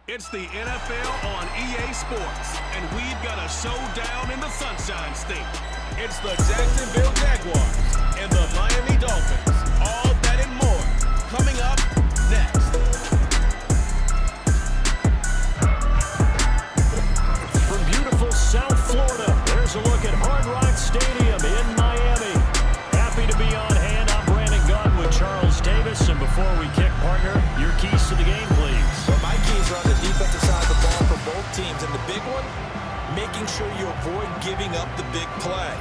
It's the NFL on EA Sports, and we've got a showdown in the Sunshine State. It's the Jacksonville Jaguars and the Miami Dolphins. All that and more coming up next. From beautiful South Florida, there's a look at Hard Rock Stadium in Miami. Happy to be on hand. I'm Brandon Gunn with Charles Davis. And before we kick, partner, your keys to the game, please. Well, my keys are on the defensive side of the ball for both teams. And the big one, making sure you avoid giving up the big play.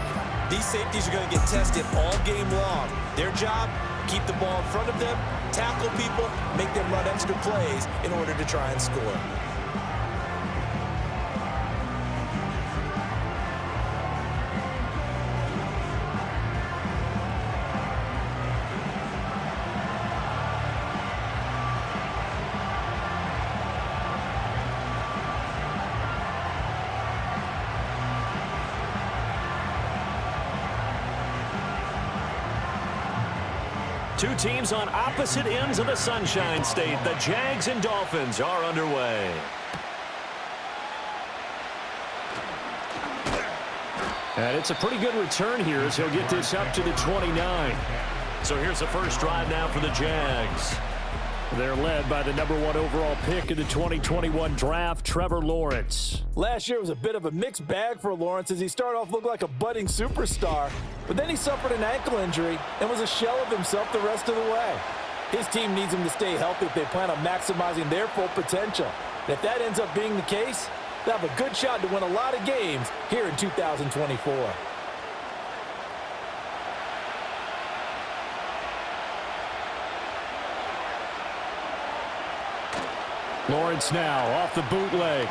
These safeties are going to get tested all game long. Their job, keep the ball in front of them, tackle people, make them run extra plays in order to try and score. Two teams on opposite ends of the Sunshine State. The Jags and Dolphins are underway. And it's a pretty good return here as he'll get this up to the 29. So here's the first drive now for the Jags. They're led by the #1 overall pick in the 2021 draft, Trevor Lawrence. Last year was a bit of a mixed bag for Lawrence as he started off looking like a budding superstar, but then he suffered an ankle injury and was a shell of himself the rest of the way. His team needs him to stay healthy if they plan on maximizing their full potential. And if that ends up being the case, they'll have a good shot to win a lot of games here in 2024. Lawrence now off the bootleg.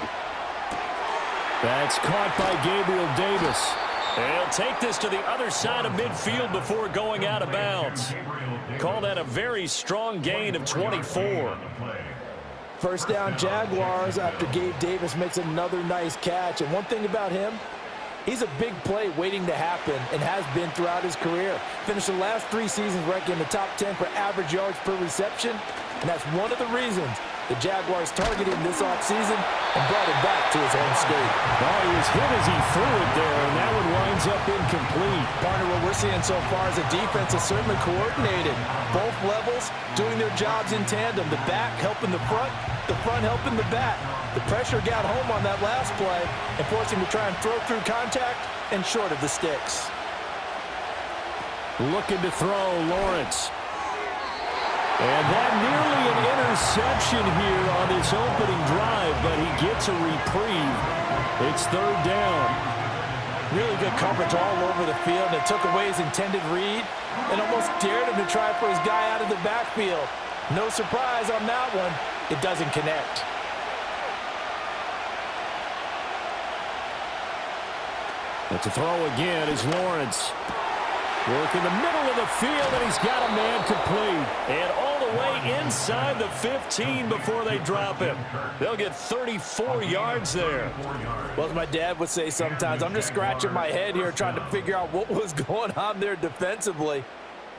That's caught by Gabriel Davis. He'll take this to the other side of midfield before going out of bounds. Call that a very strong gain of 24. First down Jaguars after Gabe Davis makes another nice catch. And one thing about him, he's a big play waiting to happen and has been throughout his career. Finished the last 3 seasons ranking in the top 10 for average yards per reception. And that's one of the reasons the Jaguars targeted him this offseason and brought him back to his home state. Oh, he was hit as he threw it there, and that one winds up incomplete. Partner, what we're seeing so far is the defense is certainly coordinated. Both levels doing their jobs in tandem. The back helping the front helping the back. The pressure got home on that last play and forced him to try and throw through contact and short of the sticks. Looking to throw, Lawrence. And that nearly an interception here on this opening drive, but he gets a reprieve. It's third down. Really good coverage all over the field. It took away his intended read and almost dared him to try for his guy out of the backfield. No surprise on that one. It doesn't connect. But to throw again is Lawrence. Work in the middle of the field, and he's got a man complete. And all the way inside the 15 before they drop him. They'll get 34 yards there. Well, as my dad would say sometimes, I'm just scratching my head here trying to figure out what was going on there defensively.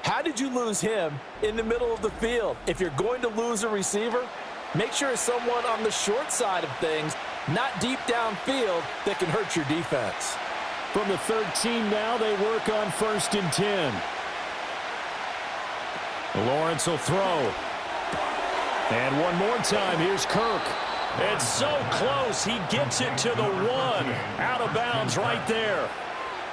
How did you lose him in the middle of the field? If you're going to lose a receiver, make sure it's someone on the short side of things, not deep downfield, that can hurt your defense. From the 13 now, they work on 1st and 10. Lawrence will throw. And one more time, here's Kirk. It's so close, he gets it to the 1. Out of bounds right there.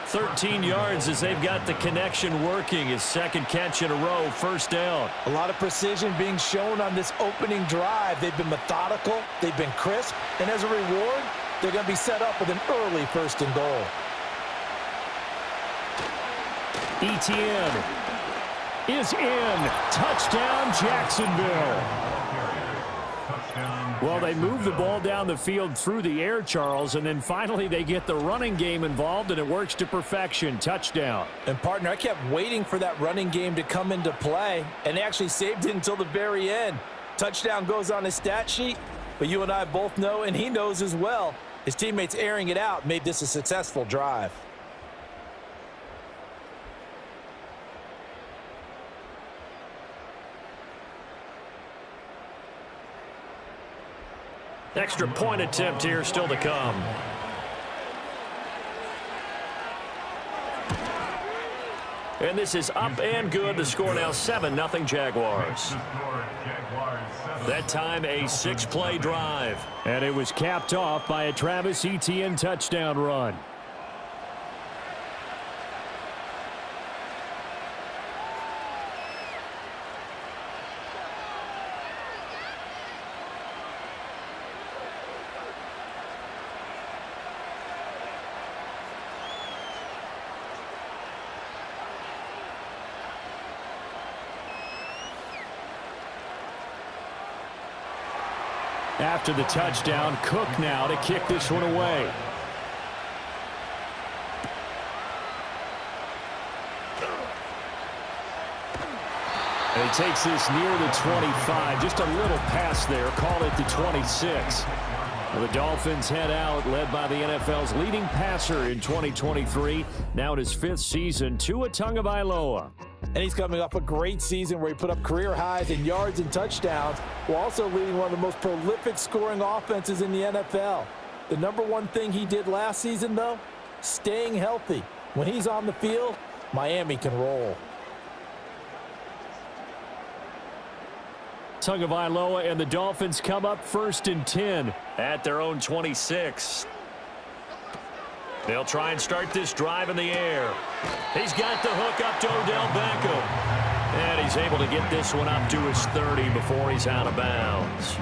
13 yards as they've got the connection working. His second catch in a row, first down. A lot of precision being shown on this opening drive. They've been methodical, they've been crisp, and as a reward, they're going to be set up with an early 1st and goal. Etienne is in. Touchdown, Jacksonville. Well, they move the ball down the field through the air, Charles, and then finally they get the running game involved, and it works to perfection. Touchdown. And, partner, I kept waiting for that running game to come into play, and they actually saved it until the very end. Touchdown goes on his stat sheet, but you and I both know, and he knows as well, his teammates airing it out made this a successful drive. Extra point attempt here still to come. And this is up and good. The score now 7-0 Jaguars. That time a 6-play drive. And it was capped off by a Travis Etienne touchdown run. After the touchdown, Cook now to kick this one away. And he takes this near the 25. Just a little pass there. Call it the 26. Well, the Dolphins head out, led by the NFL's leading passer in 2023. Now in his 5th season, Tua Tagovailoa. And he's coming off a great season where he put up career highs in yards and touchdowns, while also leading one of the most prolific scoring offenses in the NFL. The number one thing he did last season, though, staying healthy. When he's on the field, Miami can roll. Tagovailoa and the Dolphins come up 1st and 10 at their own 26. They'll try and start this drive in the air. He's got the hook up to Odell Beckham. And he's able to get this one up to his 30 before he's out of bounds.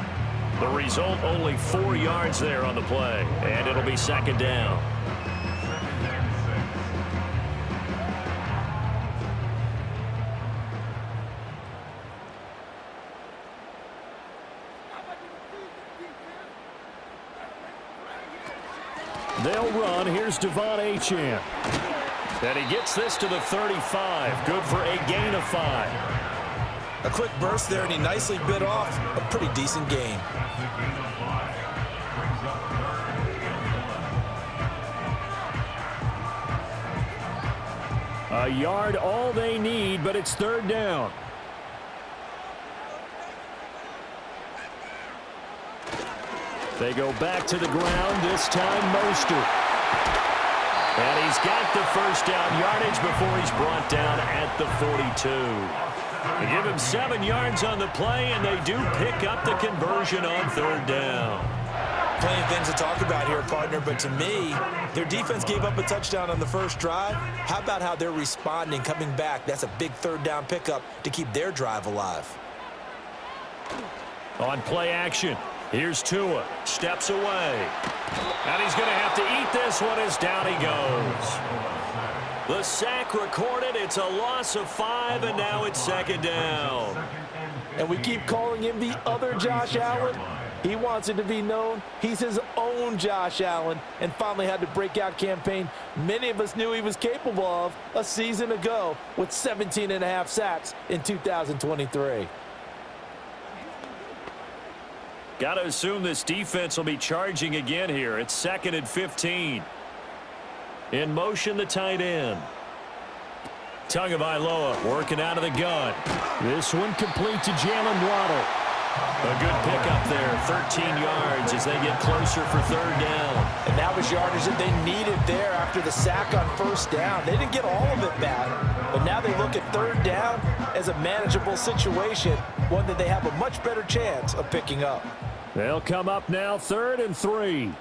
The result, only 4 yards there on the play. And it'll be 2nd down. They'll run. Here's Devon Achane. And he gets this to the 35. Good for a gain of 5. A quick burst there, and he nicely bit off a pretty decent gain. A yard all they need, but it's 3rd down. They go back to the ground, this time Mostert. And he's got the 1st down yardage before he's brought down at the 42. They give him 7 yards on the play, and they do pick up the conversion on 3rd down. Plenty of things to talk about here, partner, but to me, their defense gave up a touchdown on the first drive. How about how they're responding, coming back? That's a big 3rd down pickup to keep their drive alive. On play action. Here's Tua, steps away. And he's going to have to eat this one as down he goes. The sack recorded, it's a loss of 5, and now it's 2nd down. And we keep calling him the other Josh Allen. He wants it to be known he's his own Josh Allen, and finally had the breakout campaign many of us knew he was capable of a season ago with 17.5 sacks in 2023. Got to assume this defense will be charging again here. It's 2nd and 15. In motion, the tight end. Tagovailoa working out of the gun. This one complete to Jalen Waddle. A good pickup there, 13 yards as they get closer for 3rd down. And that was yardage that they needed there after the sack on 1st down. They didn't get all of it back, but now they look at 3rd down as a manageable situation, one that they have a much better chance of picking up. They'll come up now 3rd and 3.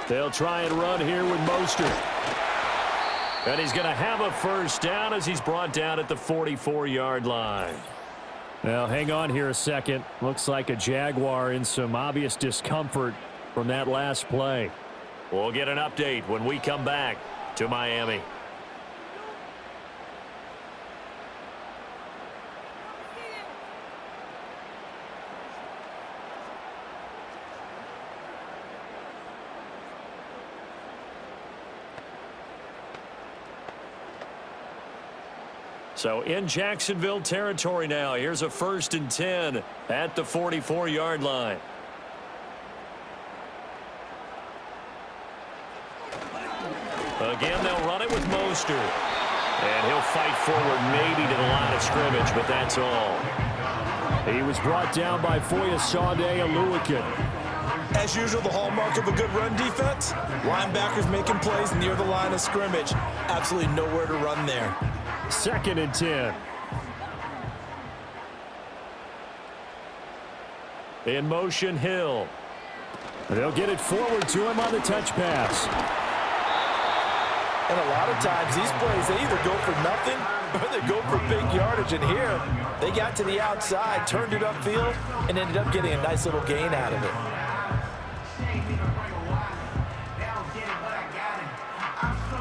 They'll try and run here with Mostert. And he's going to have a 1st down as he's brought down at the 44-yard line. Now, hang on here a second. Looks like a Jaguar in some obvious discomfort from that last play. We'll get an update when we come back to Miami. So in Jacksonville territory now. Here's a 1st and 10 at the 44-yard line. Again, they'll run it with Mostert. And he'll fight forward maybe to the line of scrimmage, but that's all. He was brought down by Foyesade Oluwakin. As usual, the hallmark of a good run defense, linebackers making plays near the line of scrimmage. Absolutely nowhere to run there. 2nd and 10. In motion, Hill. They'll get it forward to him on the touch pass. And a lot of times, these plays, they either go for nothing or they go for big yardage. And here, they got to the outside, turned it upfield, and ended up getting a nice little gain out of it.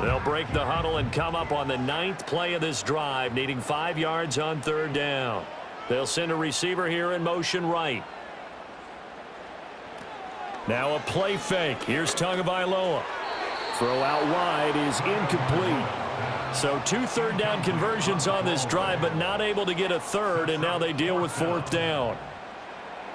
They'll break the huddle and come up on the 9th play of this drive, needing 5 yards on 3rd down. They'll send a receiver here in motion right. Now a play fake. Here's Tagovailoa. Throw out wide is incomplete. So 2 3rd down conversions on this drive, but not able to get a 3rd, and now they deal with 4th down.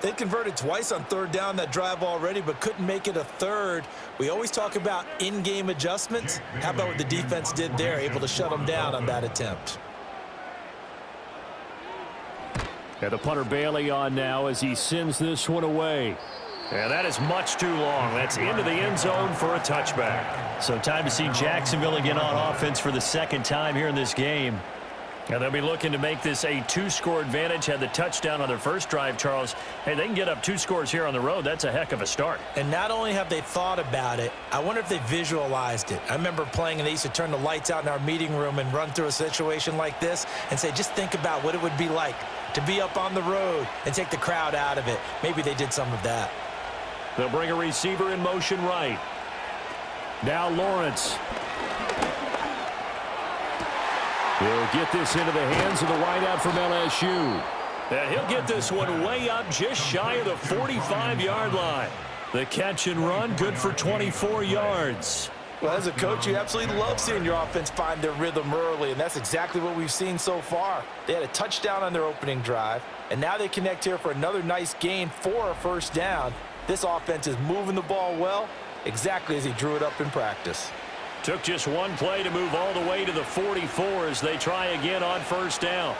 They converted twice on 3rd down that drive already, but couldn't make it a 3rd. We always talk about in-game adjustments. How about what the defense did there, able to shut them down on that attempt? And the punter Bailey on now as he sends this one away. And that is much too long. That's into the end zone for a touchback. So time to see Jacksonville again on offense for the 2nd time here in this game. And they'll be looking to make this a 2-score advantage. Had the touchdown on their first drive, Charles. Hey, they can get up 2 scores here on the road. That's a heck of a start. And not only have they thought about it, I wonder if they visualized it. I remember playing and they used to turn the lights out in our meeting room and run through a situation like this and say, just think about what it would be like to be up on the road and take the crowd out of it. Maybe they did some of that. They'll bring a receiver in motion right. Now Lawrence. He'll get this into the hands of the wideout from LSU. And he'll get this one way up just shy of the 45-yard line. The catch and run good for 24 yards. Well, as a coach, you absolutely love seeing your offense find their rhythm early, and that's exactly what we've seen so far. They had a touchdown on their opening drive, and now they connect here for another nice gain for a 1st down. This offense is moving the ball well, exactly as he drew it up in practice. Took just one play to move all the way to the 44 as they try again on 1st down.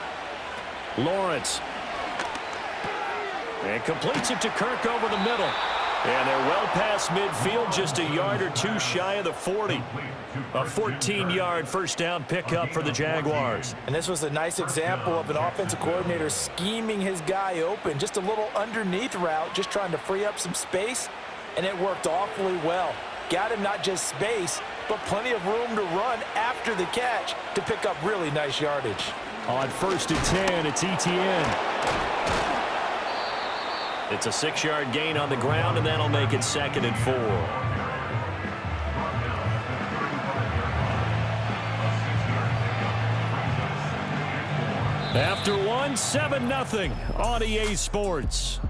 Lawrence. And completes it to Kirk over the middle. And they're well past midfield, just a yard or 2 shy of the 40. A 14-yard 1st down pickup for the Jaguars. And this was a nice example of an offensive coordinator scheming his guy open. Just a little underneath route, just trying to free up some space, and it worked awfully well. Got him not just space, but plenty of room to run after the catch to pick up really nice yardage. On 1st and 10, it's ETN. It's a 6-yard gain on the ground, and that'll make it 2nd and 4. After 1, 7-0 on EA Sports.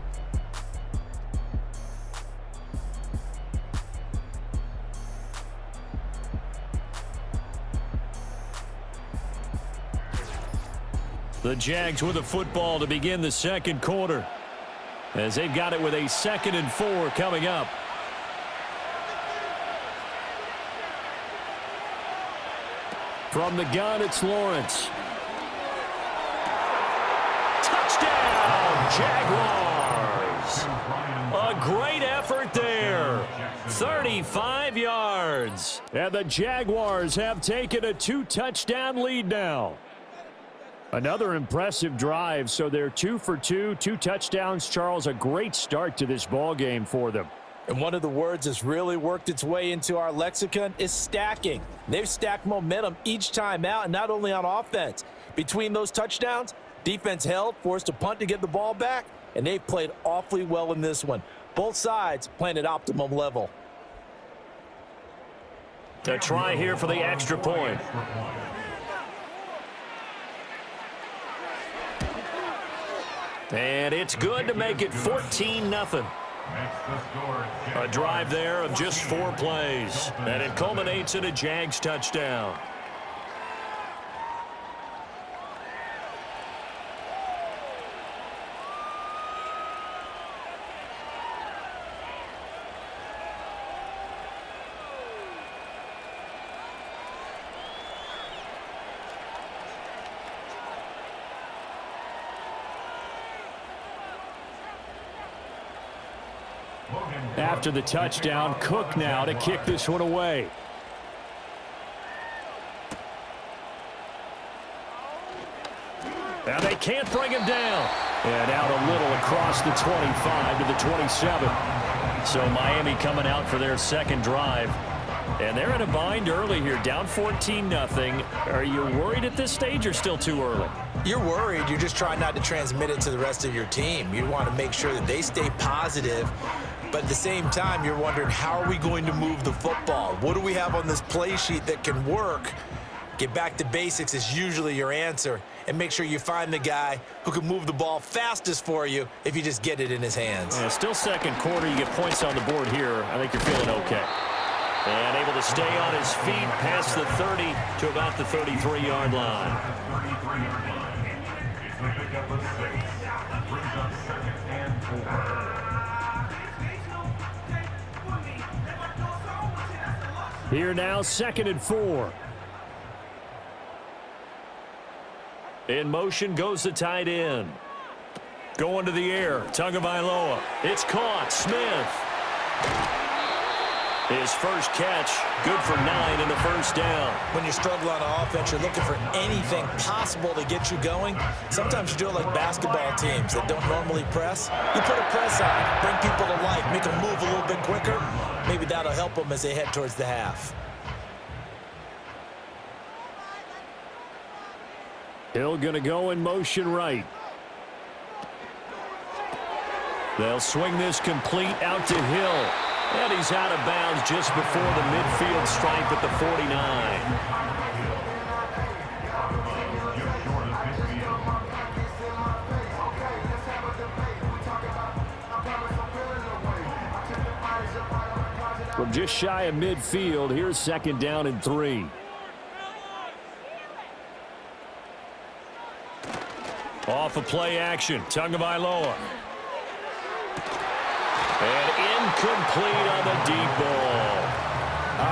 The Jags with the football to begin the 2nd quarter, as they've got it with a 2nd and 4 coming up. From the gun, it's Lawrence. Touchdown, Jaguars! A great effort there. 35 yards. And the Jaguars have taken a 2-touchdown lead now. Another impressive drive, so they're 2 for 2, 2 touchdowns. Charles, a great start to this ball game for them. And one of the words that's really worked its way into our lexicon is stacking. They've stacked momentum each time out, and not only on offense. Between those touchdowns, defense held, forced a punt to get the ball back, and they've played awfully well in this one. Both sides playing at optimum level. To try here for the extra point. And it's good to make it 14-0. A drive there of just 4 plays. And it culminates in a Jags touchdown. After the touchdown, Cook now to kick this one away. Now they can't bring him down. And out a little across the 25 to the 27. So Miami coming out for their second drive. And they're in a bind early here, down 14-0. Are you worried at this stage or still too early? You're worried. You're just trying not to transmit it to the rest of your team. You want to make sure that they stay positive. But at the same time, you're wondering, how are we going to move the football? What do we have on this play sheet that can work? Get back to basics is usually your answer. And make sure you find the guy who can move the ball fastest for you if you just get it in his hands. Yeah, still second quarter. You get points on the board here. I think you're feeling okay. And able to stay on his feet past the 30 to about the 33-yard line. Here now, 2nd and 4. In motion goes the tight end. Going to the air. Tagovailoa. It's caught. Smith. His first catch. Good for 9 in the first down. When you struggle on offense, you're looking for anything possible to get you going. Sometimes you do it like basketball teams that don't normally press. You put a press on, bring people to life, make them move a little bit quicker. Maybe that'll help them as they head towards the half. Hill going to go in motion right. They'll swing this complete out to Hill. And he's out of bounds just before the midfield stripe at the 49. From just shy of midfield, here's 2nd down and 3. Off of play action, Tagovailoa. And incomplete on the deep ball.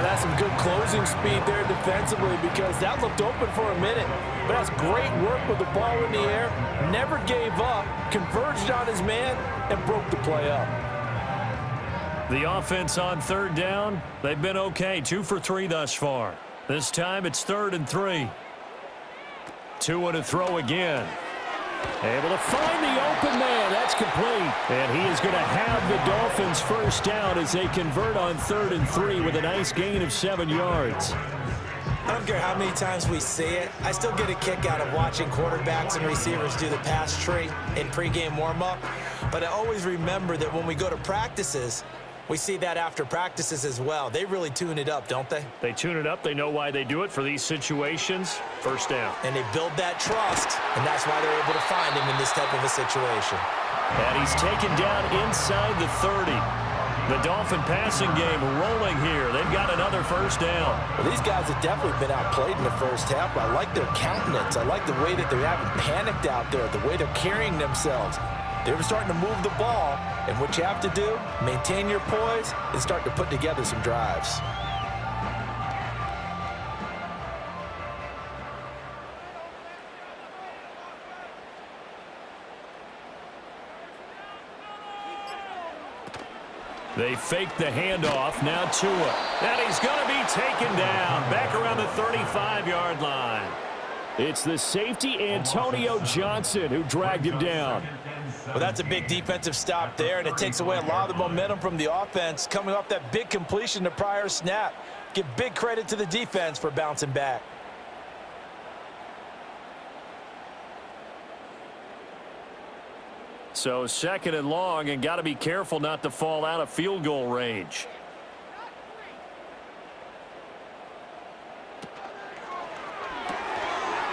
That's some good closing speed there defensively, because that looked open for a minute. But that's great work with the ball in the air. Never gave up, converged on his man, and broke the play up. The offense on 3rd down, they've been okay. 2 for 3 thus far. This time it's 3rd and 3. 2 to throw again. Able to find the open man. That's complete. And he is going to have the Dolphins first down as they convert on 3rd and 3 with a nice gain of 7 yards. I don't care how many times we see it. I still get a kick out of watching quarterbacks and receivers do the pass tree in pregame warm-up. But I always remember that when we go to practices, we see that after practices as well. They really tune it up, don't they? They tune it up. They know why they do it for these situations. First down. And they build that trust, and that's why they're able to find him in this type of a situation. And he's taken down inside the 30. The Dolphin passing game rolling here. They've got another first down. Well, these guys have definitely been outplayed in the first half. I like their countenance. I like the way that they haven't panicked out there, the way they're carrying themselves. They were starting to move the ball, and what you have to do, maintain your poise and start to put together some drives. They fake the handoff. Now Tua. And he's going to be taken down back around the 35-yard line. It's the safety, Antonio Johnson, who dragged him down. Well, that's a big defensive stop there, and it takes away a lot of the momentum from the offense coming off that big completion the prior snap. Give big credit to the defense for bouncing back. So 2nd and long, and got to be careful not to fall out of field goal range.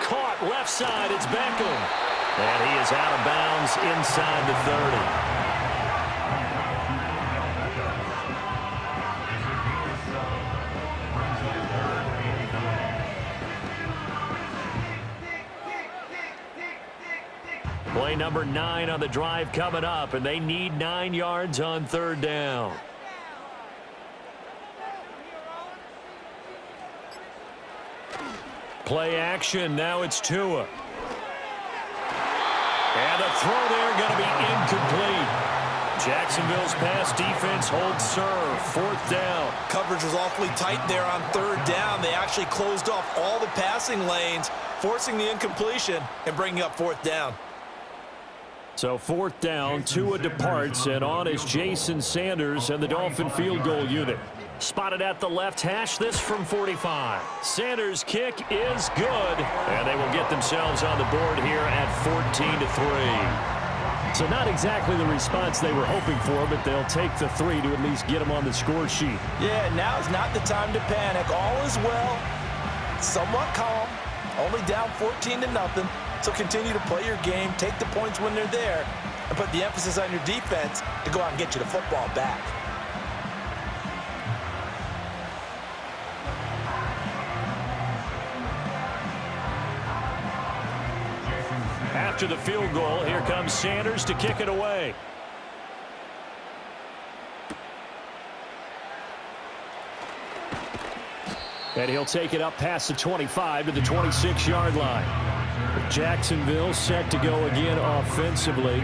Caught left side, it's Beckham. And he is out of bounds inside the 30. Play number 9 on the drive coming up, and they need 9 yards on 3rd down. Play action, now it's Tua. And the throw there going to be incomplete. Jacksonville's pass defense holds serve. 4th down. Coverage was awfully tight there on 3rd down. They actually closed off all the passing lanes, forcing the incompletion and bringing up 4th down. So 4th down, Tua departs, and on is Jason Sanders and the Dolphin field goal unit. Spotted at the left hash, this from 45. Sanders' kick is good, and they will get themselves on the board here at 14-3. So not exactly the response they were hoping for, but they'll take the 3 to at least get them on the score sheet. Yeah, now is not the time to panic. All is well, somewhat calm, only down 14-0. So continue to play your game, take the points when they're there, and put the emphasis on your defense to go out and get you the football back. After the field goal, here comes Sanders to kick it away. And he'll take it up past the 25 to the 26-yard line. Jacksonville set to go again offensively.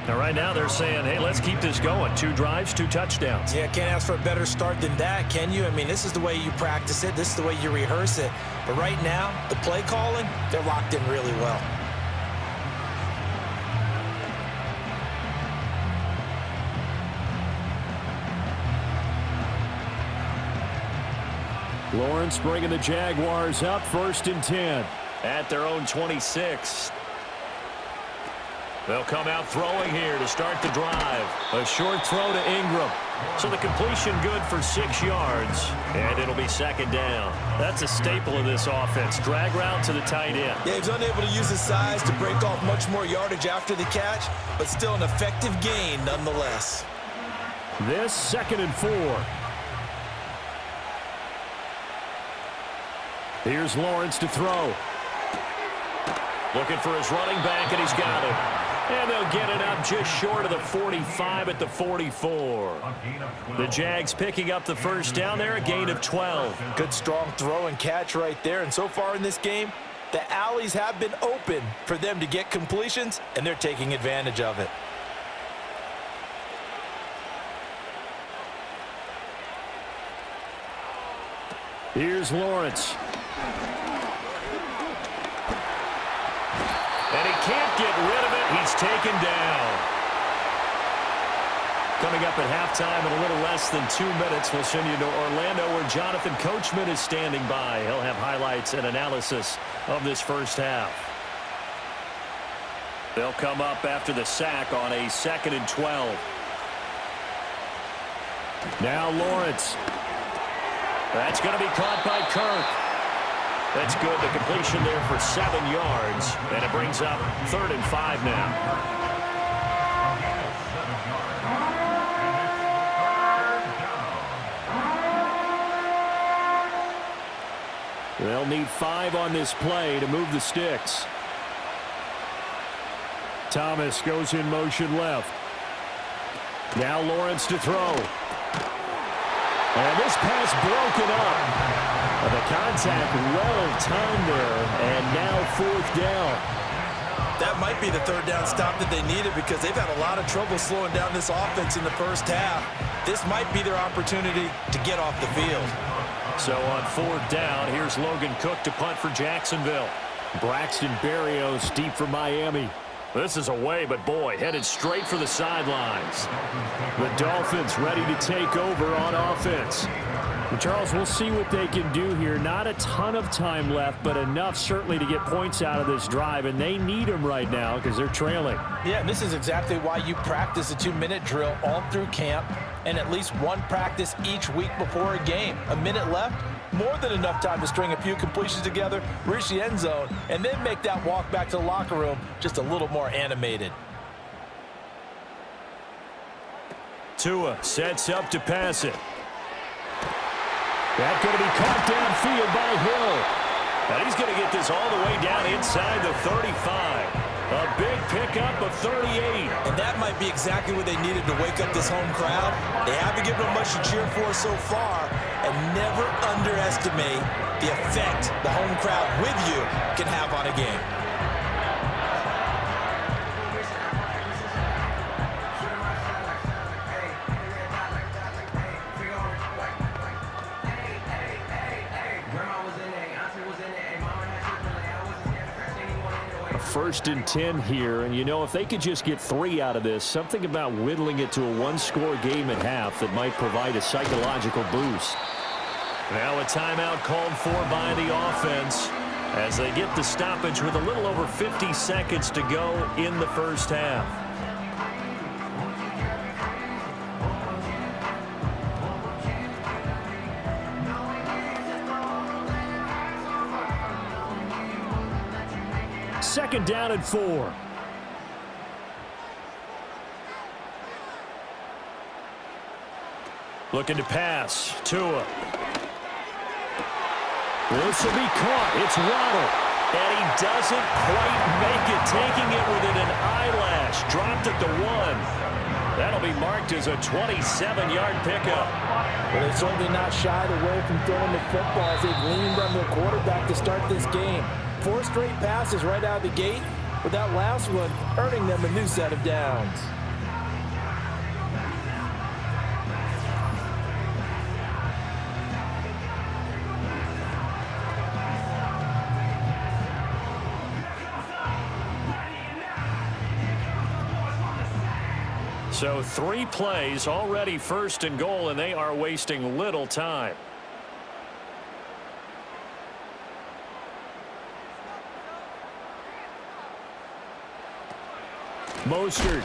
Now right now they're saying, hey, let's keep this going. 2 drives, 2 touchdowns. Yeah, can't ask for a better start than that, can you? I mean, this is the way you practice it. This is the way you rehearse it. But right now, the play calling, they're locked in really well. Lawrence bringing the Jaguars up 1st and 10 at their own 26. They'll come out throwing here to start the drive. A short throw to Ingram. So the completion good for 6 yards, and it'll be 2nd down. That's a staple of this offense. Drag route to the tight end. Yeah, he's unable to use his size to break off much more yardage after the catch, but still an effective gain nonetheless. This 2nd and 4. Here's Lawrence to throw. Looking for his running back, and he's got it. And they'll get it up just short of the 45 at the 44. The Jags picking up the 1st down there, a gain of 12. Good strong throw and catch right there. And so far in this game, the alleys have been open for them to get completions, and they're taking advantage of it. Here's Lawrence. And he can't get rid of it. He's taken down. Coming up at halftime in a little less than 2 minutes, we'll send you to Orlando where Jonathan Coachman is standing by. He'll have highlights and analysis of this 1st half. They'll come up after the sack on a 2nd and 12. Now Lawrence. That's going to be caught by Kirk. That's good. The completion there for 7 yards. And it brings up 3rd and 5 now. They'll need 5 on this play to move the sticks. Thomas goes in motion left. Now Lawrence to throw. And this pass broken up. The contact well timed there, and now 4th down. That might be the 3rd down stop that they needed because they've had a lot of trouble slowing down this offense in the 1st half. This might be their opportunity to get off the field. So on 4th down, here's Logan Cook to punt for Jacksonville. Braxton Berrios deep for Miami. This is away, but boy, headed straight for the sidelines. The Dolphins ready to take over on offense. And Charles, we'll see what they can do here. Not a ton of time left, but enough certainly to get points out of this drive, and they need them right now because they're trailing. Yeah, and this is exactly why you practice a 2-minute drill all through camp and at least one practice each week before a game. A minute left, more than enough time to string a few completions together, reach the end zone, and then make that walk back to the locker room just a little more animated. Tua sets up to pass it. That's going to be caught downfield by Hill. And he's going to get this all the way down inside the 35. A big pickup of 38. And that might be exactly what they needed to wake up this home crowd. They haven't given them much to cheer for so far. And never underestimate the effect the home crowd with you can have on a game. first and 10 here. And, you know, if they could just get 3 out of this, something about whittling it to a one-score game at half that might provide a psychological boost. Now a timeout called for by the offense as they get the stoppage with a little over 50 seconds to go in the first half. Second down and 4. Looking to pass. Tua. This will be caught. It's Waddle. And he doesn't quite make it, taking it within an eyelash. Dropped at the 1. That'll be marked as a 27-yard pickup. Well, they've certainly not shied away from throwing the football as they've leaned on their quarterback to start this game. 4 straight passes right out of the gate, with that last one earning them a new set of downs. So 3 plays, already first and goal, and they are wasting little time. Mostert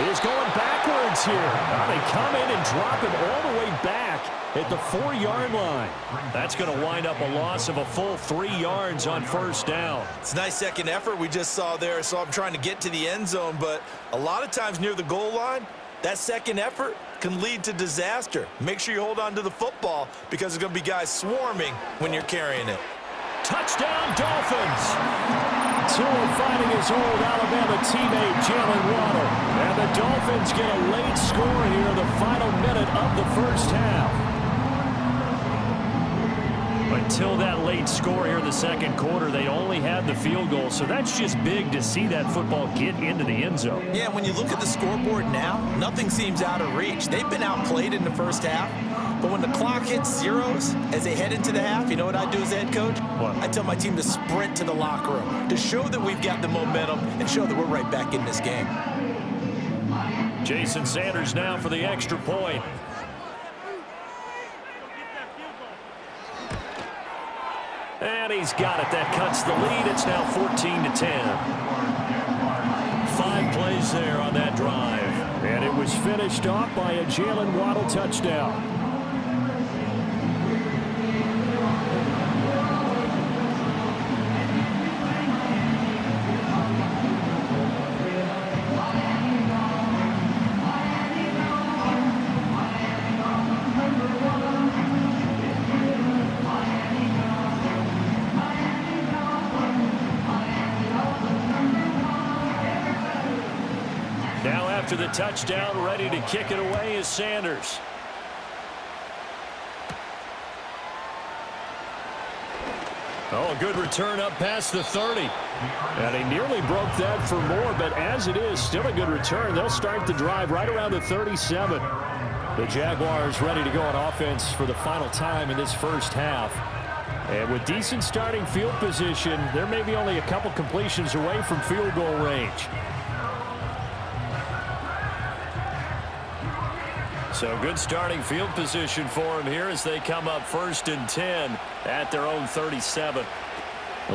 is going backwards here. They come in and drop it all the way back at the 4-yard line. That's going to wind up a loss of a full 3 yards on first down. It's a nice second effort we just saw there. So I'm trying to get to the end zone, but a lot of times near the goal line, that second effort can lead to disaster. Make sure you hold on to the football because there's going to be guys swarming when you're carrying it. Touchdown, Dolphins! Tua finding his old Alabama teammate, Jalen Waddle. And the Dolphins get a late score here in the final minute of the first half. Until that late score here in the second quarter, they only had the field goal, so that's just big to see that football get into the end zone. Yeah, when you look at the scoreboard now, nothing seems out of reach. They've been outplayed in the first half, but when the clock hits zeros as they head into the half, you know what I do as head coach? What? I tell my team to sprint to the locker room to show that we've got the momentum and show that we're right back in this game. Jason Sanders now for the extra point. And he's got it. That cuts the lead. It's now 14-10. 5 plays there on that drive. And it was finished off by a Jalen Waddle touchdown. To the touchdown, ready to kick it away is Sanders. Oh, a good return up past the 30. And he nearly broke that for more, but as it is, still a good return. They'll start the drive right around the 37. The Jaguars ready to go on offense for the final time in this first half. And with decent starting field position, there may be only a couple completions away from field goal range. So good starting field position for him here as they come up 1st and 10 at their own 37.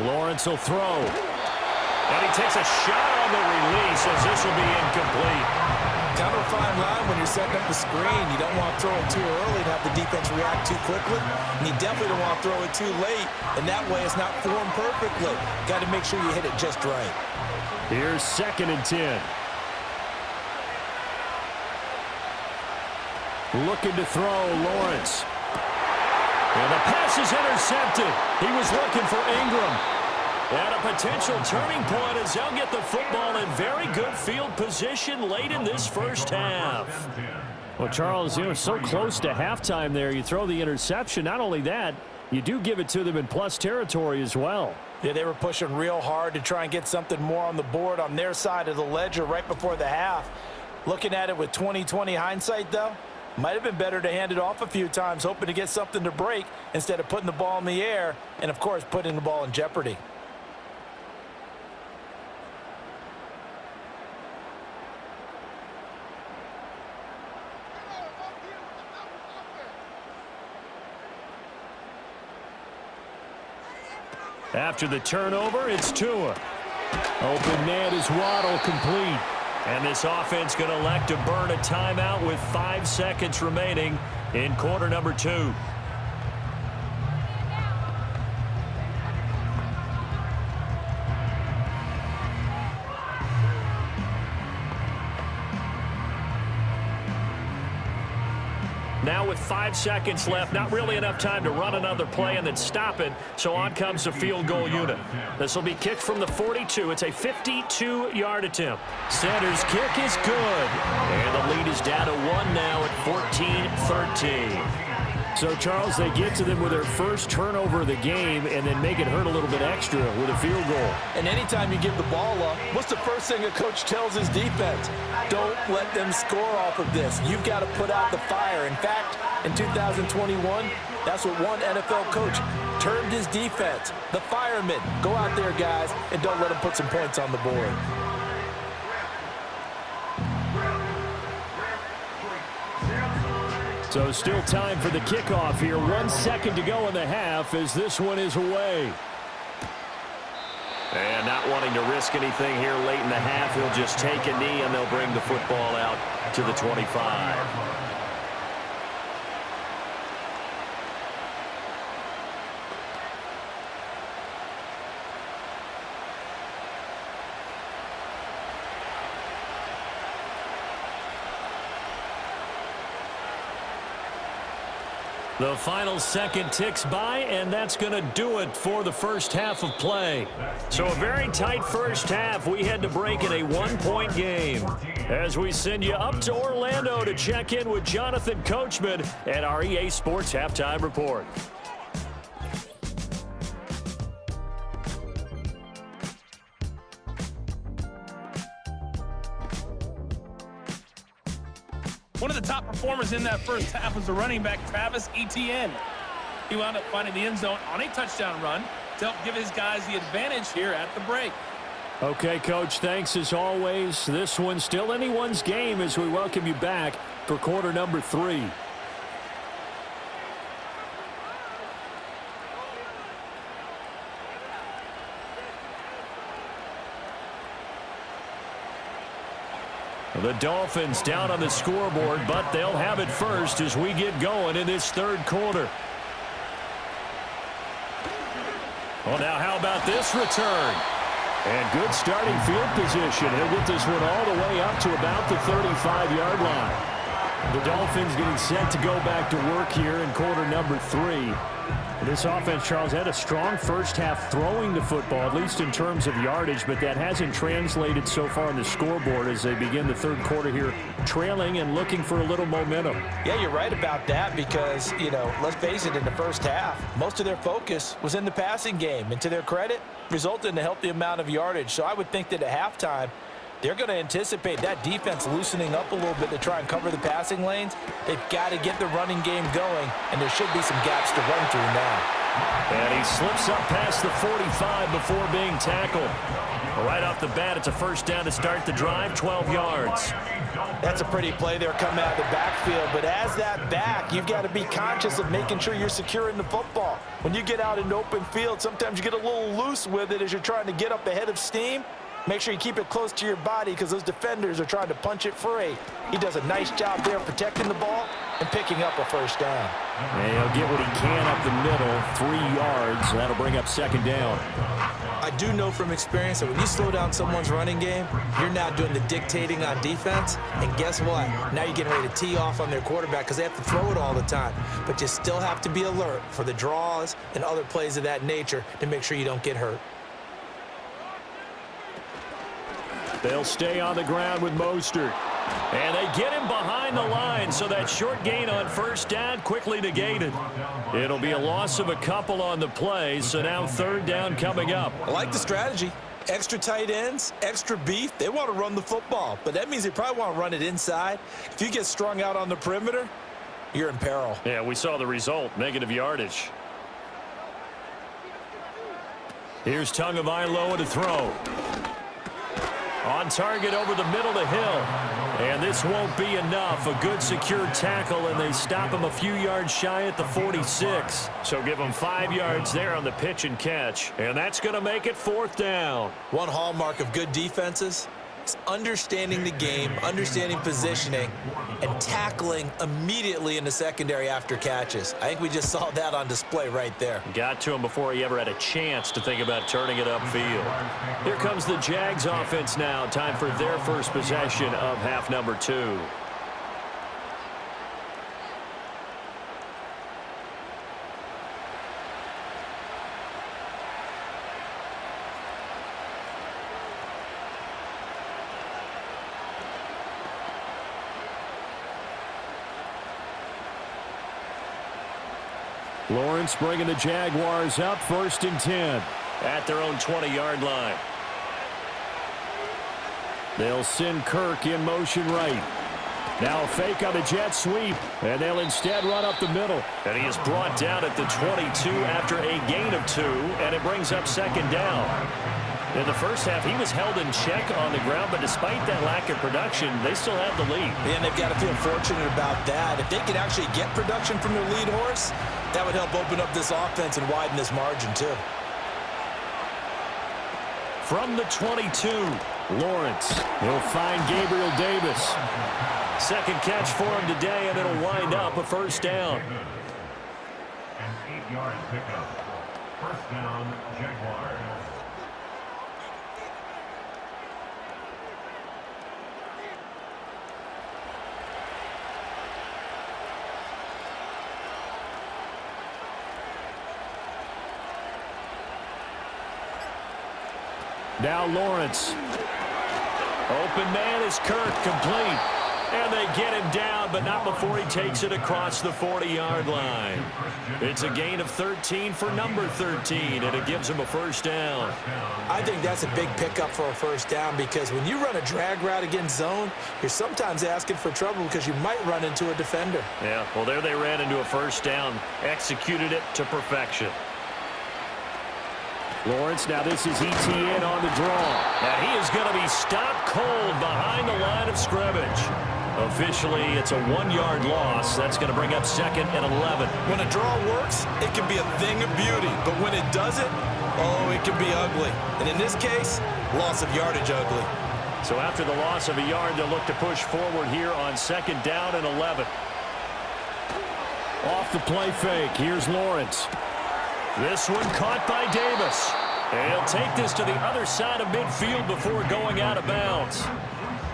Lawrence will throw. And he takes a shot on the release as this will be incomplete. Kind of a fine line when you're setting up the screen. You don't want to throw it too early and have the defense react too quickly. And you definitely don't want to throw it too late. And that way it's not formed perfectly. Got to make sure you hit it just right. Here's 2nd and 10. Looking to throw, Lawrence. And the pass is intercepted. He was looking for Ingram. And a potential turning point as they'll get the football in very good field position late in this first half. Well, Charles, so close to halftime there. You throw the interception. Not only that, you do give it to them in plus territory as well. Yeah, they were pushing real hard to try and get something more on the board on their side of the ledger right before the half. Looking at it with 20/20 hindsight, though, might have been better to hand it off a few times, hoping to get something to break instead of putting the ball in the air and, of course, putting the ball in jeopardy. After the turnover, it's Tua. Open man is Waddle, complete. And this offense going to elect to burn a timeout with 5 seconds remaining in quarter number 2. Now with 5 seconds left, not really enough time to run another play and then stop it, so on comes the field goal unit. This will be kicked from the 42. It's a 52-yard attempt. Center's kick is good. And the lead is down to 1 now at 14-13. So, Charles, they get to them with their first turnover of the game and then make it hurt a little bit extra with a field goal. And anytime you give the ball up, what's the first thing a coach tells his defense? Don't let them score off of this. You've got to put out the fire. In fact, in 2021, that's what one NFL coach termed his defense, the firemen. Go out there, guys, and don't let them put some points on the board. So still time for the kickoff here. 1 second to go in the half as this one is away. And not wanting to risk anything here late in the half, he'll just take a knee and they'll bring the football out to the 25. The final second ticks by, and that's going to do it for the first half of play. So a very tight first half. We had to break in a one-point game. As we send you up to Orlando to check in with Jonathan Coachman at our EA Sports Halftime Report. One of the top performers in that first half was the running back, Travis Etienne. He wound up finding the end zone on a touchdown run to help give his guys the advantage here at the break. Okay, Coach, thanks as always. This one's still anyone's game as we welcome you back for quarter number 3. The Dolphins down on the scoreboard, but they'll have it first as we get going in this third quarter. Well, now how about this return? And good starting field position. He'll get this one all the way up to about the 35-yard line. The Dolphins getting set to go back to work here in quarter number 3. This offense, Charles, had a strong first half throwing the football, at least in terms of yardage, but that hasn't translated so far on the scoreboard as they begin the third quarter here, trailing and looking for a little momentum. Yeah, you're right about that because, you know, let's face it, in the first half, most of their focus was in the passing game, and to their credit, resulted in a healthy amount of yardage. So I would think that at halftime, they're going to anticipate that defense loosening up a little bit to try and cover the passing lanes. They've got to get the running game going, and there should be some gaps to run through now. And he slips up past the 45 before being tackled. Right off the bat, it's a first down to start the drive, 12 yards. That's a pretty play there coming out of the backfield, but as that back, you've got to be conscious of making sure you're securing the football. When you get out in open field, sometimes you get a little loose with it as you're trying to get up ahead of steam. Make sure you keep it close to your body because those defenders are trying to punch it free. He does a nice job there protecting the ball and picking up a first down. And he'll get what he can up the middle, 3 yards. That'll bring up second down. I do know from experience that when you slow down someone's running game, you're now doing the dictating on defense. And guess what? Now you're getting ready to tee off on their quarterback because they have to throw it all the time. But you still have to be alert for the draws and other plays of that nature to make sure you don't get hurt. They'll stay on the ground with Mostert. And they get him behind the line, so that short gain on first down quickly negated. It'll be a loss of a couple on the play, so now third down coming up. I like the strategy. Extra tight ends, extra beef. They want to run the football, but that means they probably want to run it inside. If you get strung out on the perimeter, you're in peril. Yeah, we saw the result, negative yardage. Here's Tagovailoa to throw. On target over the middle to Hill. And this won't be enough. A good secure tackle, and they stop him a few yards shy at the 46. So give him 5 yards there on the pitch and catch. And that's going to make it 4th down. One hallmark of good defenses is understanding the game, understanding positioning, and tackling immediately in the secondary after catches. I think we just saw that on display right there. Got to him before he ever had a chance to think about turning it upfield. Here comes the Jags offense now. Time for their first possession of half number 2. Lawrence bringing the Jaguars up 1st and 10 at their own 20-yard line. They'll send Kirk in motion right. Now a fake on the jet sweep, and they'll instead run up the middle. And he is brought down at the 22 after a gain of 2, and it brings up 2nd down. In the first half, he was held in check on the ground, but despite that lack of production, they still have the lead. And they've got to feel fortunate about that. If they can actually get production from their lead horse, that would help open up this offense and widen this margin too. From the 22, Lawrence. He'll find Gabriel Davis. 2nd catch for him today, and it'll wind up a 1st down. An 8-yard pickup. 1st down, Jaguars. Now Lawrence. Open man is Kirk, complete. And they get him down, but not before he takes it across the 40-yard line. It's a gain of 13 for number 13, and it gives him a 1st down. I think that's a big pickup for a 1st down because when you run a drag route against zone, you're sometimes asking for trouble because you might run into a defender. Yeah, well, there they ran into a 1st down, executed it to perfection. Lawrence, now this is ETN on the draw. Now he is going to be stopped cold behind the line of scrimmage. Officially, it's a 1-yard loss. That's going to bring up 2nd and 11. When a draw works, it can be a thing of beauty. But when it doesn't, oh, it can be ugly. And in this case, loss of yardage ugly. So after the loss of a yard, they'll look to push forward here on 2nd down and 11. Off the play fake, here's Lawrence. This one caught by Davis. And he'll take this to the other side of midfield before going out of bounds.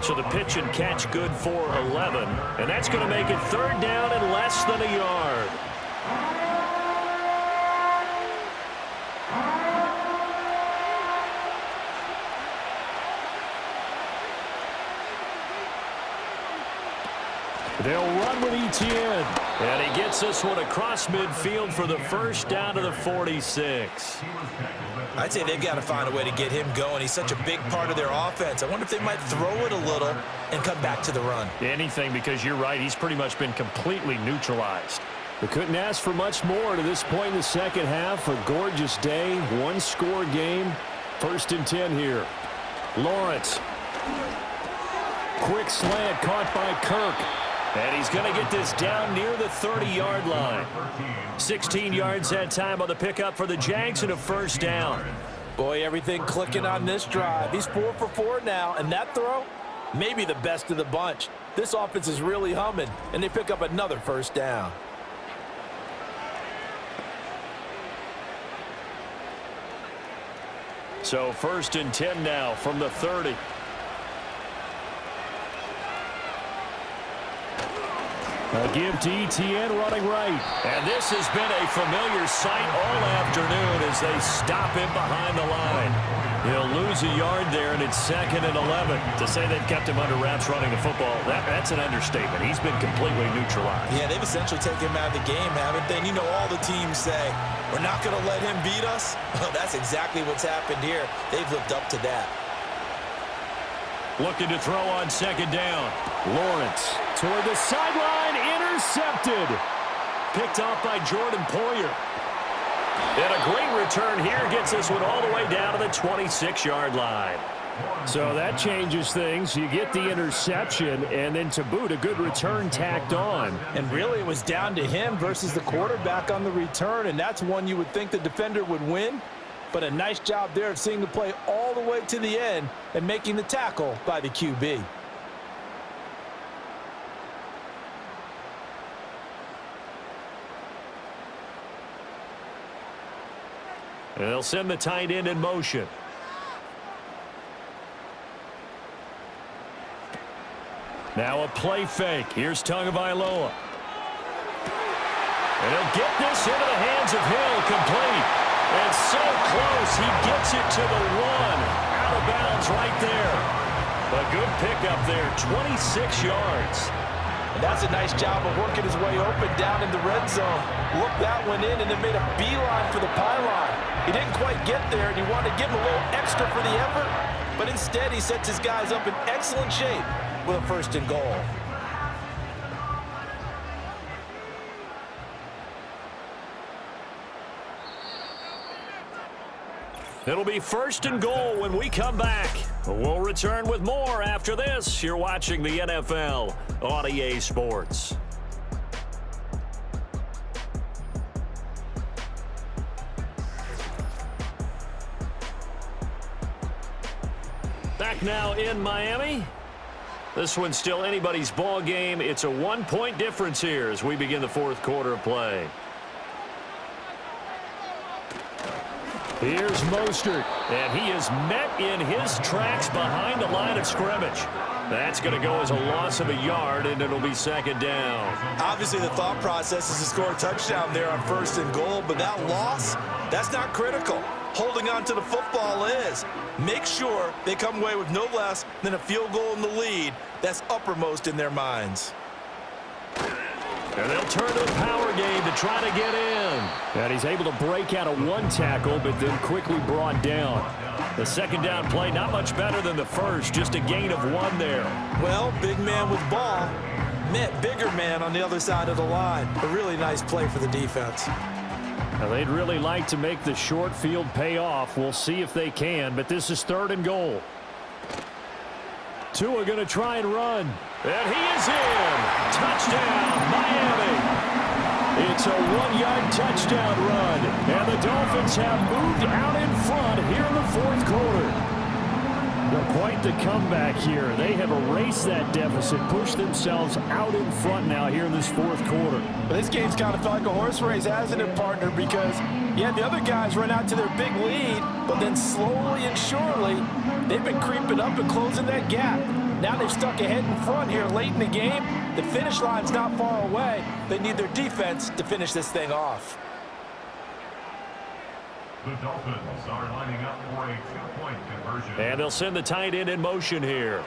So the pitch and catch good for 11. And that's going to make it 3rd down and less than a yard. They'll run with ETN. And he gets this one across midfield for the 1st down to the 46. I'd say they've got to find a way to get him going. He's such a big part of their offense. I wonder if they might throw it a little and come back to the run. Anything, because you're right. He's pretty much been completely neutralized. We couldn't ask for much more to this point in the 2nd half. A gorgeous day, 1-score game. 1st and 10 here. Lawrence. Quick slant caught by Kirk. And he's going to get this down near the 30-yard line. 16 yards that time on the pickup for the Jags and a 1st down. Boy, everything clicking on this drive. He's 4 for 4 now, and that throw, maybe the best of the bunch. This offense is really humming, and they pick up another 1st down. So 1st and 10 now from the 30. A give to ETN running right. And this has been a familiar sight all afternoon as they stop him behind the line. He'll lose a yard there, and it's 2nd and 11. To say they've kept him under wraps running the football, that's an understatement. He's been completely neutralized. Yeah, they've essentially taken him out of the game, haven't they? And you know all the teams say, we're not going to let him beat us. Well, that's exactly what's happened here. They've lived up to that. Looking to throw on 2nd down. Lawrence toward the sideline, intercepted. Picked off by Jordan Poyer. And a great return here gets this one all the way down to the 26-yard line. So that changes things. You get the interception, and then to boot, a good return tacked on. And really, it was down to him versus the quarterback on the return, and that's one you would think the defender would win. But a nice job there of seeing the play all the way to the end and making the tackle by the QB. And they'll send the tight end in motion. Now a play fake. Here's Tagovailoa. And he'll get this into the hands of Hill, complete. And so close, he gets it to the 1. Out of bounds right there. A good pickup there, 26 yards. And that's a nice job of working his way open down in the red zone. Looked that one in and then made a beeline for the pylon. He didn't quite get there, and he wanted to give him a little extra for the effort. But instead, he sets his guys up in excellent shape with a 1st and goal. It'll be 1st and goal when we come back. We'll return with more after this. You're watching the NFL on EA Sports. Back now in Miami. This one's still anybody's ball game. It's a 1-point difference here as we begin the 4th quarter of play. Here's Mostert, and he is met in his tracks behind the line of scrimmage. That's going to go as a loss of a yard, and it'll be 2nd down. Obviously, the thought process is to score a touchdown there on 1st and goal, but that loss, that's not critical. Holding on to the football is. Make sure they come away with no less than a field goal in the lead. That's uppermost in their minds. And they'll turn to the power game to try to get in. And he's able to break out of 1 tackle, but then quickly brought down. The 2nd down play, not much better than the first, just a gain of 1 there. Well, big man with ball met bigger man on the other side of the line. A really nice play for the defense. Now, they'd really like to make the short field pay off. We'll see if they can, but this is 3rd and goal. Tua going to try and run. And he is in. Touchdown, Miami. It's a 1-yard touchdown run. And the Dolphins have moved out in front here in the 4th quarter. Well, quite the comeback here. They have erased that deficit, pushed themselves out in front now here in this 4th quarter. But this game's kind of felt like a horse race, hasn't it, partner? Because, yeah, the other guys run out to their big lead, but then slowly and surely, they've been creeping up and closing that gap. Now they've stuck ahead in front here late in the game. The finish line's not far away. They need their defense to finish this thing off. The Dolphins are lining up for a 2-point conversion. And they'll send the tight end in motion here.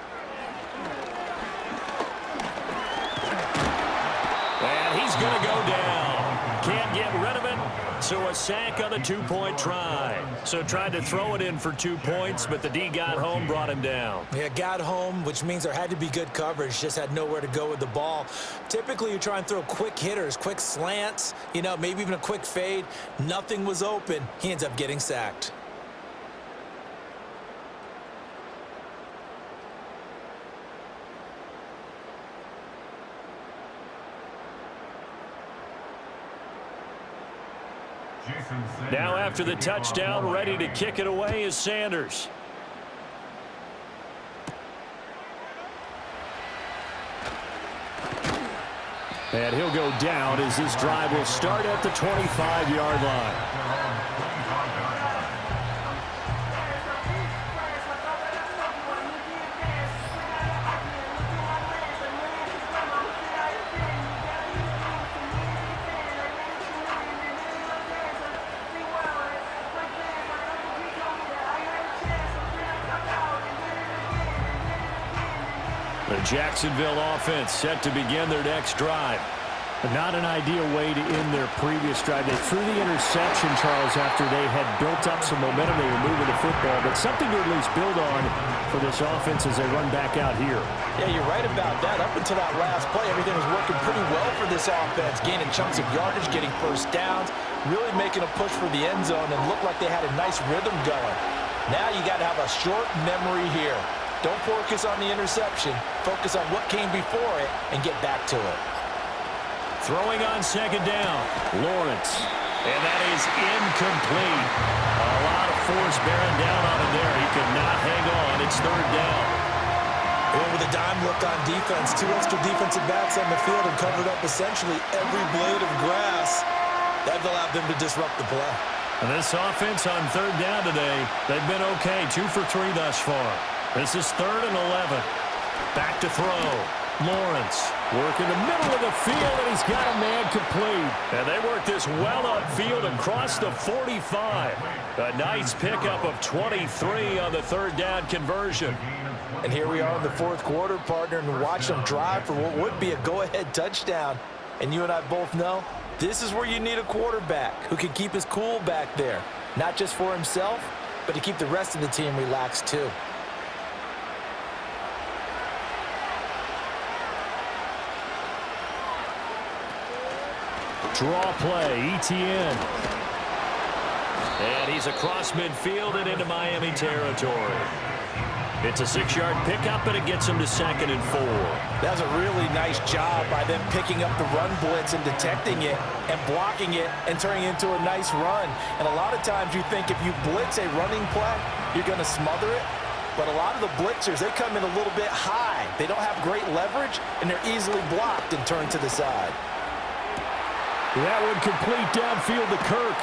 And he's going to go down. Can't get rid of it. So a sack on the 2-point try. So tried to throw it in for 2 points, but the D got home, brought him down. Yeah, got home, which means there had to be good coverage. Just had nowhere to go with the ball. Typically, you try and throw quick hitters, quick slants, you know, maybe even a quick fade. Nothing was open. He ends up getting sacked. Now after the touchdown, ready to kick it away is Sanders. And he'll go down as this drive will start at the 25-yard line. The Jacksonville offense set to begin their next drive. Not an ideal way to end their previous drive. They threw the interception, Charles, after they had built up some momentum. They were moving the football, but something to at least build on for this offense as they run back out here. Yeah, you're right about that. Up until that last play, everything was working pretty well for this offense, gaining chunks of yardage, getting 1st downs, really making a push for the end zone, and looked like they had a nice rhythm going. Now you got to have a short memory here. Don't focus on the interception. Focus on what came before it and get back to it. Throwing on second down, Lawrence. And that is incomplete. A lot of force bearing down on him there. He could not hang on. It's third down. And with a dime look on defense, 2 extra defensive backs on the field and covered up essentially every blade of grass. That allowed them to disrupt the play. And this offense on third down today, they've been okay. 2 for 3 thus far. This is 3rd and 11. Back to throw. Lawrence working the middle of the field, and he's got a man complete. And they work this well upfield across the 45. A nice pickup of 23 on the third down conversion. And here we are in the fourth quarter, partner, and watch them drive for what would be a go-ahead touchdown. And you and I both know this is where you need a quarterback who can keep his cool back there. Not just for himself, but to keep the rest of the team relaxed too. Draw play, ETN. And he's across midfield and into Miami territory. It's a 6-yard pickup, and it gets him to 2nd and 4. That was a really nice job by them picking up the run blitz and detecting it and blocking it and turning it into a nice run. And a lot of times you think if you blitz a running play, you're going to smother it. But a lot of the blitzers, they come in a little bit high. They don't have great leverage, and they're easily blocked and turned to the side. That one complete downfield to Kirk.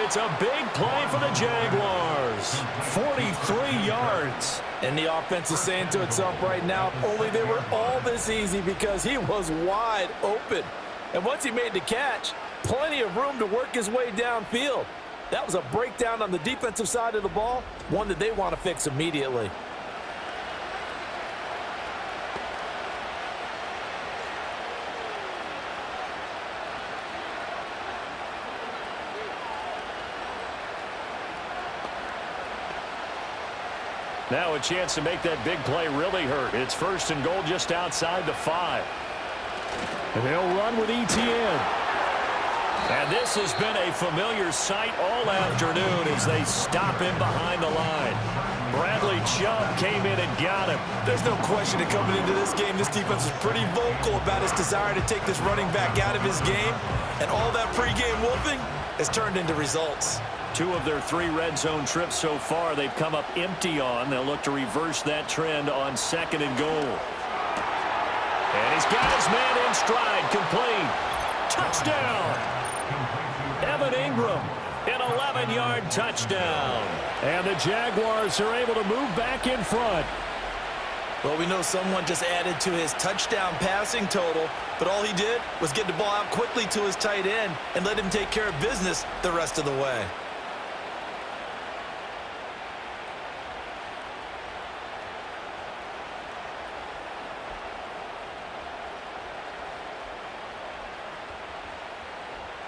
It's a big play for the Jaguars. 43 yards. And the offense is saying to itself right now, only they were all this easy because he was wide open. And once he made the catch, plenty of room to work his way downfield. That was a breakdown on the defensive side of the ball, one that they want to fix immediately. Now a chance to make that big play really hurt. It's 1st and goal just outside the 5. And they'll run with ETN. And this has been a familiar sight all afternoon as they stop him behind the line. Bradley Chubb came in and got him. There's no question that coming into this game, this defense was pretty vocal about its desire to take this running back out of his game. And all that pregame wolfing has turned into results. 2 of their 3 red zone trips so far they've come up empty on. They'll look to reverse that trend on 2nd and goal. And he's got his man in stride, complete. Touchdown! Evan Ingram, an 11-yard touchdown. And the Jaguars are able to move back in front. Well, we know someone just added to his touchdown passing total, but all he did was get the ball out quickly to his tight end and let him take care of business the rest of the way.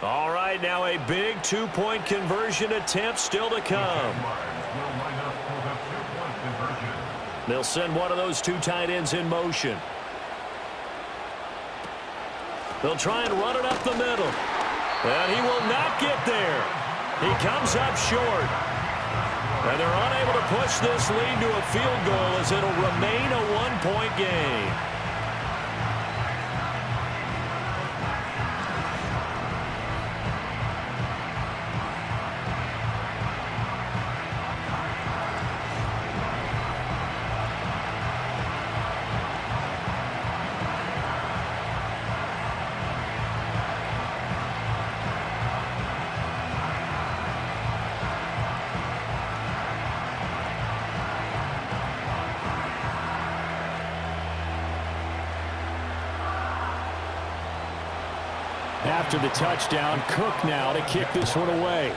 All right, now a big 2-point conversion attempt still to come. They'll send one of those 2 tight ends in motion. They'll try and run it up the middle. And he will not get there. He comes up short. And they're unable to push this lead to a field goal as it'll remain a 1-point game. After the touchdown, Cook now to kick this one away.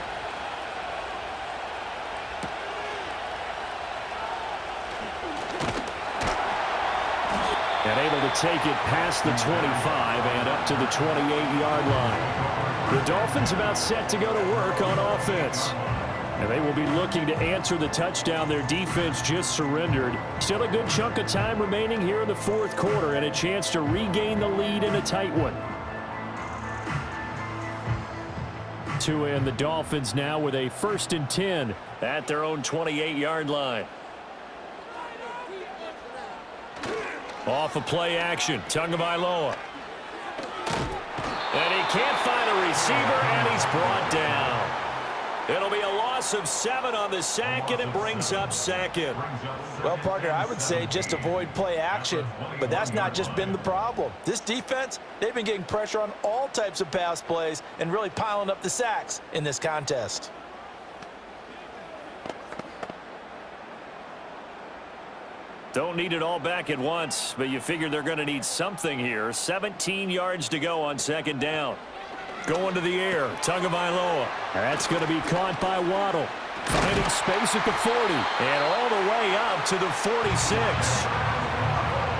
And able to take it past the 25 and up to the 28-yard line. The Dolphins about set to go to work on offense. And they will be looking to answer the touchdown their defense just surrendered. Still a good chunk of time remaining here in the fourth quarter and a chance to regain the lead in a tight one. Tua and the Dolphins now with a 1st and 10 at their own 28-yard line. Off of play action, Tagovailoa. And he can't find a receiver, and he's brought down. It'll be a loss of 7 on the sack, and it brings up 2nd. Well, partner, I would say just avoid play action, but that's not just been the problem. This defense, they've been getting pressure on all types of pass plays and really piling up the sacks in this contest. Don't need it all back at once, but you figure they're going to need something here. 17 yards to go on 2nd down. Going to the air, Tagovailoa. That's going to be caught by Waddle. Finding space at the 40. And all the way up to the 46.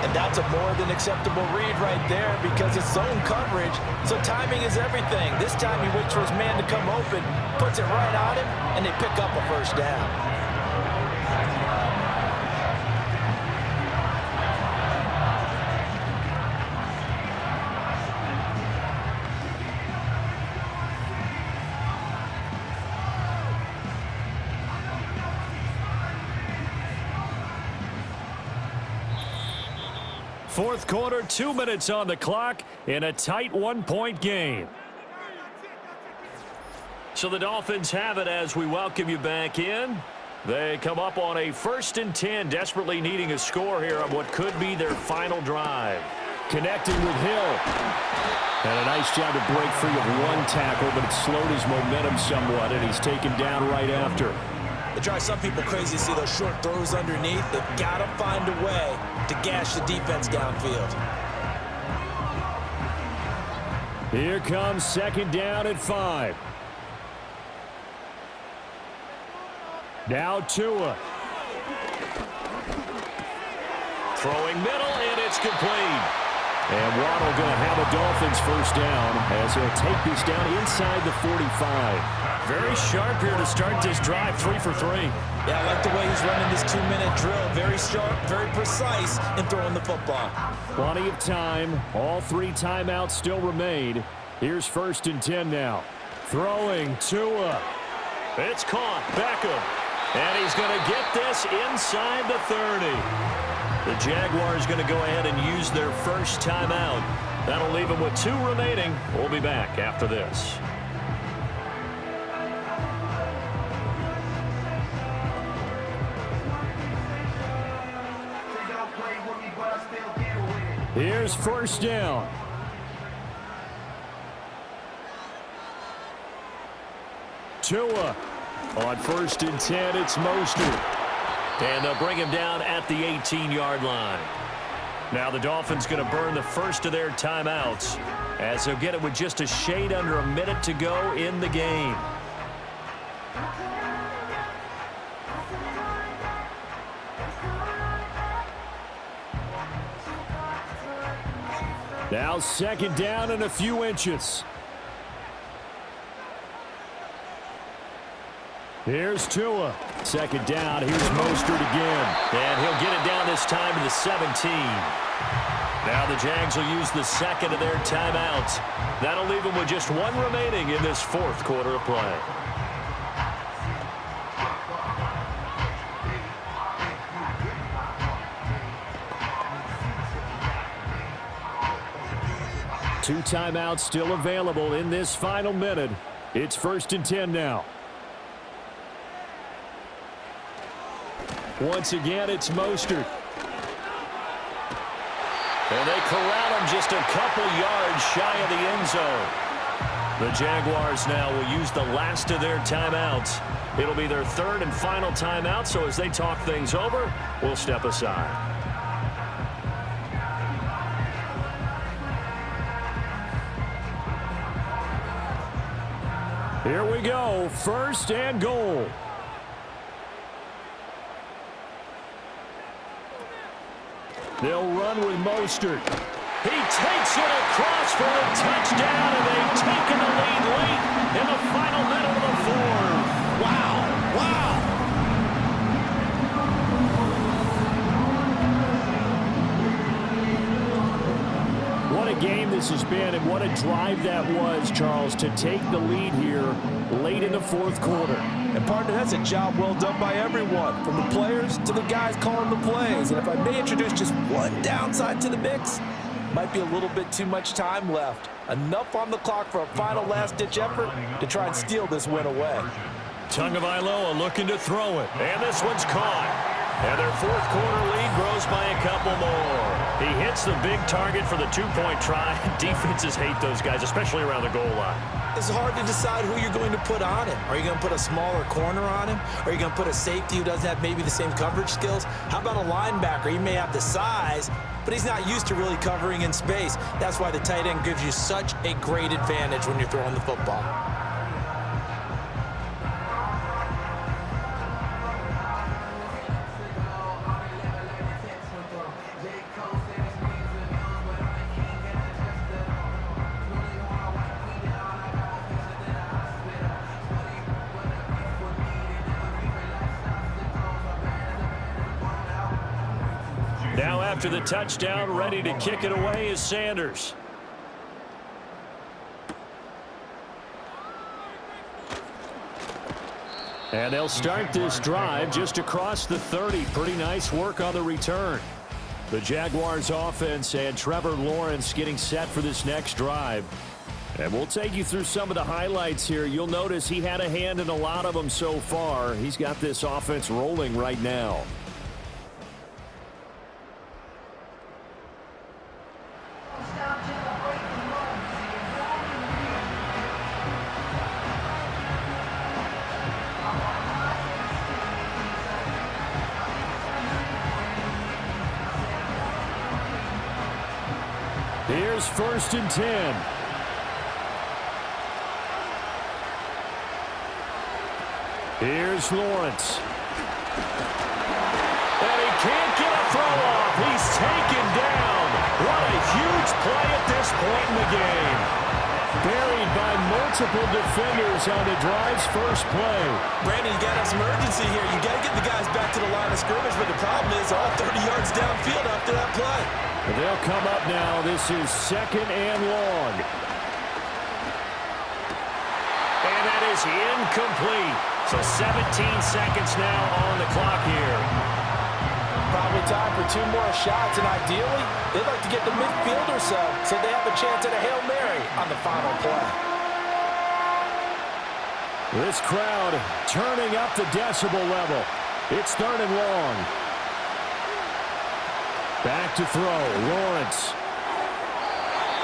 And that's a more than acceptable read right there because it's zone coverage, so timing is everything. This time he waits for his man to come open, puts it right on him, and they pick up a 1st down. Fourth quarter, 2 minutes on the clock in a tight 1-point game. So the Dolphins have it as we welcome you back in. They come up on a 1st and 10, desperately needing a score here on what could be their final drive. Connecting with Hill. And a nice job to break free of 1 tackle, but it slowed his momentum somewhat, and he's taken down right after. It drives some people crazy to see those short throws underneath. They've got to find a way to gash the defense downfield. Here comes 2nd down at 5. Now Tua. Throwing middle, and it's complete. And Waddle going to have a Dolphins 1st down as he'll take this down inside the 45. Very sharp here to start this drive, 3 for 3. Yeah, I like the way he's running this 2-minute drill. Very sharp, very precise in throwing the football. Plenty of time. All 3 timeouts still remain. Here's 1st and 10 now. Throwing Tua. It's caught. Beckham. And he's going to get this inside the 30. The Jaguars going to go ahead and use their 1st timeout. That'll leave them with 2 remaining. We'll be back after this. Here's 1st down. Tua. On 1st and 10, it's Mostert. And they'll bring him down at the 18-yard line. Now the Dolphins going to burn the first of their timeouts as they'll get it with just a shade under a minute to go in the game. Now 2nd down and a few inches. Here's Tua. 2nd down. Here's Mostert again. And he'll get it down this time to the 17. Now the Jags will use the 2nd of their timeouts. That'll leave them with just 1 remaining in this 4th quarter of play. Two timeouts still available in this final minute. It's 1st and 10 now. Once again, it's Mostert. And they corral him just a couple yards shy of the end zone. The Jaguars now will use the last of their timeouts. It'll be their 3rd and final timeout, so as they talk things over, we'll step aside. Here we go, 1st and goal. They'll run with Mostert. He takes it across for a touchdown, and they've taken the lead late in the final minute of the 4th. Wow, wow. What a game this this has been, and what a drive that was, Charles, to take the lead here late in the fourth quarter. And partner, that's a job well done by everyone, from the players to the guys calling the plays. And if I may introduce just one downside to the mix, might be a little bit too much time left. Enough on the clock for a final last-ditch effort to try and steal this win away. Tagovailoa looking to throw it, and this one's caught. And their fourth quarter lead grows by a couple more. He hits the big target for the two-point try. Defenses hate those guys, especially around the goal line. It's hard to decide who you're going to put on him. Are you going to put a smaller corner on him? Are you going to put a safety who doesn't have maybe the same coverage skills? How about a linebacker? He may have the size, but he's not used to really covering in space. That's why the tight end gives you such a great advantage when you're throwing the football. Now after the touchdown, ready to kick it away is Sanders. And they'll start this drive just across the 30. Pretty nice work on the return. The Jaguars offense and Trevor Lawrence getting set for this next drive. And we'll take you through some of the highlights here. You'll notice he had a hand in a lot of them so far. He's got this offense rolling right now. Here's 1st and 10. Here's Lawrence. And he can't get a throw off. He's taken down. What a huge play at this point in the game. Buried by multiple defenders on the drive's first play. Brandon, you got to have some urgency here. You got to get the guys back to the line of scrimmage, but the problem is all 30 yards downfield after that play. They'll come up now. This is 2nd and long. And that is incomplete. So 17 seconds now on the clock here. Probably time for 2 more shots, and ideally, they'd like to get the midfield or so they have a chance at a Hail Mary on the final play. This crowd turning up the decibel level. It's 3rd and long. Back to throw, Lawrence.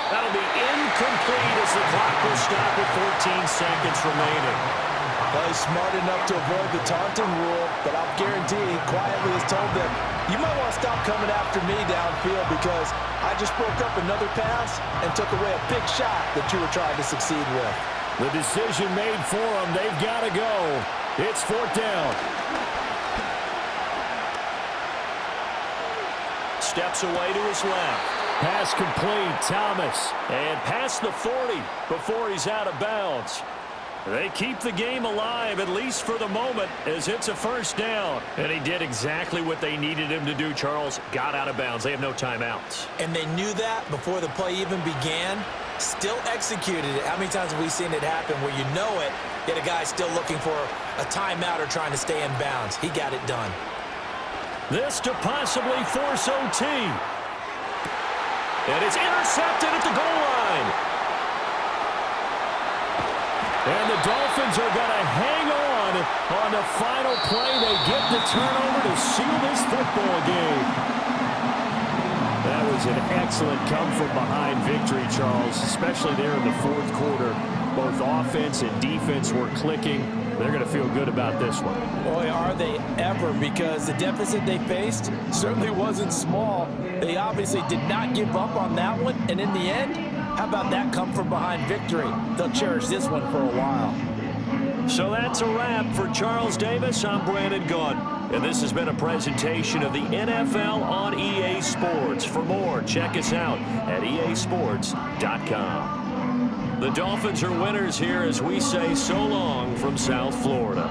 That'll be incomplete as the clock will stop with 14 seconds remaining. Well, he's smart enough to avoid the taunting rule, but I'll guarantee he quietly has told them, you might want to stop coming after me downfield because I just broke up another pass and took away a big shot that you were trying to succeed with. The decision made for them. They've got to go. It's 4th down. Steps away to his left. Pass complete, Thomas. And past the 40 before he's out of bounds. They keep the game alive, at least for the moment, as it's a 1st down. And he did exactly what they needed him to do, Charles. Got out of bounds. They have no timeouts. And they knew that before the play even began. Still executed it. How many times have we seen it happen where you know it, yet a guy's still looking for a timeout or trying to stay in bounds? He got it done. This to possibly force OT. And it's intercepted at the goal line. And the Dolphins are going to hang on the final play. They get the turnover to seal this football game. That was an excellent come-from-behind victory, Charles, especially there in the fourth quarter. Both offense and defense were clicking. They're going to feel good about this one. Boy, are they ever, because the deficit they faced certainly wasn't small. They obviously did not give up on that one, and in the end, how about that come-from-behind victory? They'll cherish this one for a while. So that's a wrap for Charles Davis. I'm Brandon Gunn, and this has been a presentation of the NFL on EA Sports. For more, check us out at easports.com. The Dolphins are winners here as we say so long from South Florida.